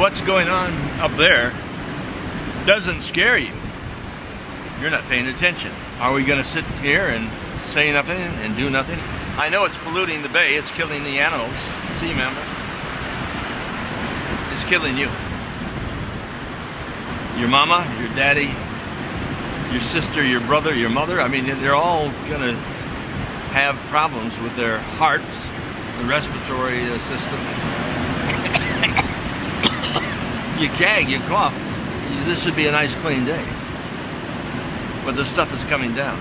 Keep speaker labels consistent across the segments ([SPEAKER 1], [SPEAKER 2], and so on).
[SPEAKER 1] what's going on up there doesn't scare you, you're not paying attention. Are we going to sit here and say nothing and do nothing? I know it's polluting the bay, it's killing the animals, sea mammals. It's killing you. Your mama, your daddy, your sister, your brother, your mother. I mean, they're all going to have problems with their hearts, the respiratory system. You gag, you cough. This should be a nice clean day. But the stuff is coming down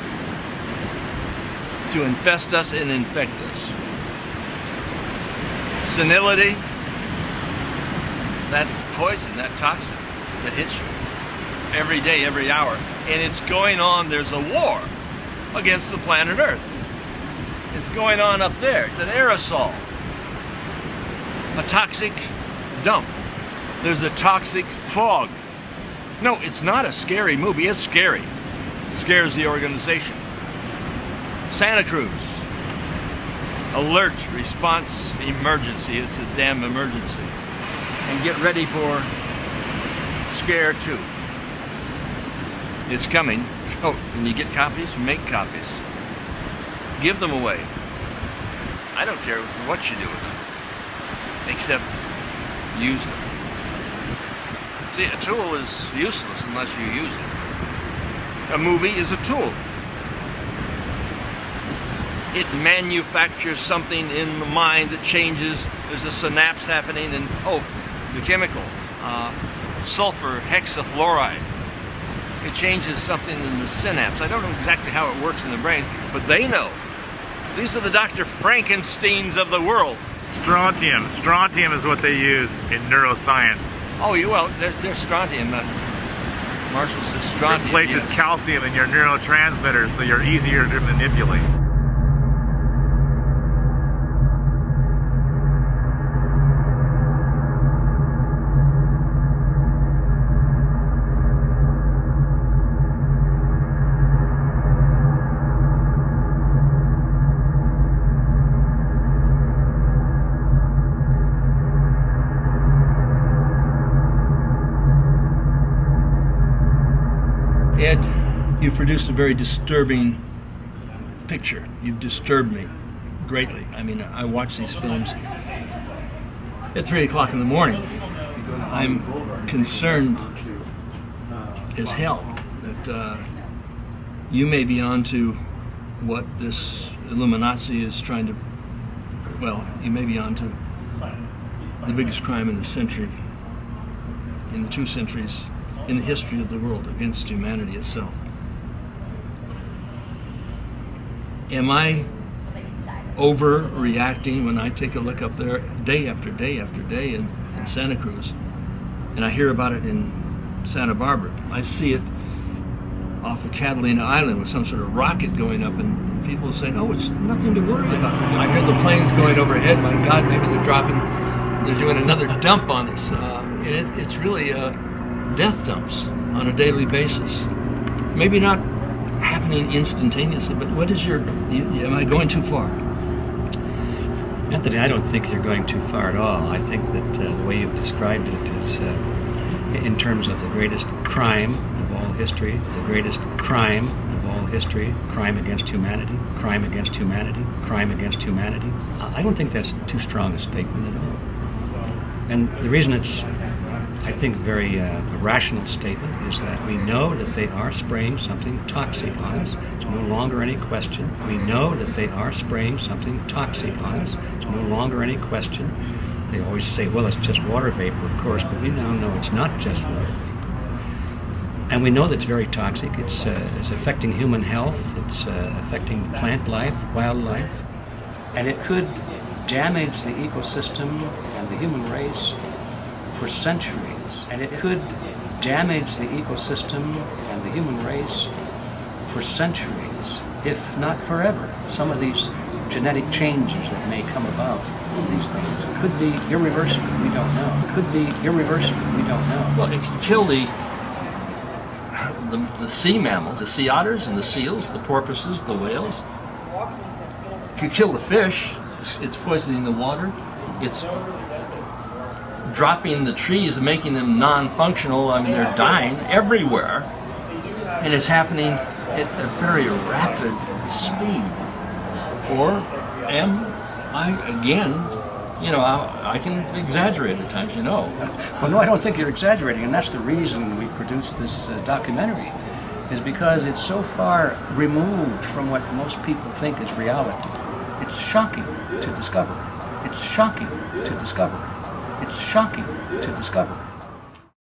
[SPEAKER 1] to infest us and infect us. Senility, that poison, that toxin that hits you every day, every hour. And it's going on, there's a war against the planet Earth. It's going on up there. It's an aerosol. A toxic dump. There's a toxic fog. No, it's not a scary movie. It's scary. It scares the organization. Santa Cruz. Alert, response, emergency. It's a damn emergency. And get ready for scare 2. It's coming. Oh, and you get copies? Make copies. Give them away. I don't care what you do with them, except use them. See, a tool is useless unless you use it. A movie is a tool. It manufactures something in the mind that changes. There's a synapse happening, and oh, the chemical, sulfur hexafluoride. It changes something in the synapse. I don't know exactly how it works in the brain, but they know. These are the Dr. Frankensteins of the world.
[SPEAKER 2] Strontium. Strontium is what they use in neuroscience.
[SPEAKER 1] Oh, well, there's strontium. Marshall says strontium.
[SPEAKER 2] Replaces
[SPEAKER 1] yes.
[SPEAKER 2] calcium in your neurotransmitters, so you're easier to manipulate.
[SPEAKER 1] Ed, you've produced a very disturbing picture. You've disturbed me greatly. I mean, I watch these films at 3 o'clock in the morning. I'm concerned as hell that you may be onto what this Illuminati is trying to, well, you may be onto the biggest crime in the century, in the 2 centuries, in the history of the world against humanity itself. Am I overreacting when I take a look up there day after day after day in Santa Cruz, and I hear about it in Santa Barbara? I see it off of Catalina Island with some sort of rocket going up, and people saying, oh, it's nothing to worry about. I hear the planes going overhead. My God, maybe they're doing another dump on us. It's really death dumps on a daily basis. Maybe not happening instantaneously, but what is am I going too far?
[SPEAKER 3] Anthony, I don't think you're going too far at all. I think that the way you've described it is in terms of the greatest crime of all history, the greatest crime of all history, crime against humanity, crime against humanity, crime against humanity. I don't think that's too strong a statement at all. And the reason it's, I think, very a rational statement is that we know that they are spraying something toxic on us. There's no longer any question. We know that they are spraying something toxic on us. There's no longer any question. They always say, well, it's just water vapor, of course, but we now know it's not just water vapor. And we know that it's very toxic. It's affecting human health. It's affecting plant life, wildlife. And it could damage the ecosystem and the human race for centuries. And it could damage the ecosystem and the human race for centuries, if not forever. Some of these genetic changes that may come about, these things, could be irreversible, we don't know. It could be irreversible, we don't know.
[SPEAKER 1] Well, it could kill the sea mammals, the sea otters and the seals, the porpoises, the whales. It could kill the fish. It's poisoning the water. It's dropping the trees and making them non-functional. I mean, they're dying everywhere, and it's happening at a very rapid speed. Or am I, again, you know, I can exaggerate at times, you know.
[SPEAKER 4] Well, no, I don't think you're exaggerating, and that's the reason we produced this documentary, is because it's so far removed from what most people think is reality. It's shocking to discover. It's shocking to discover. It's shocking to discover.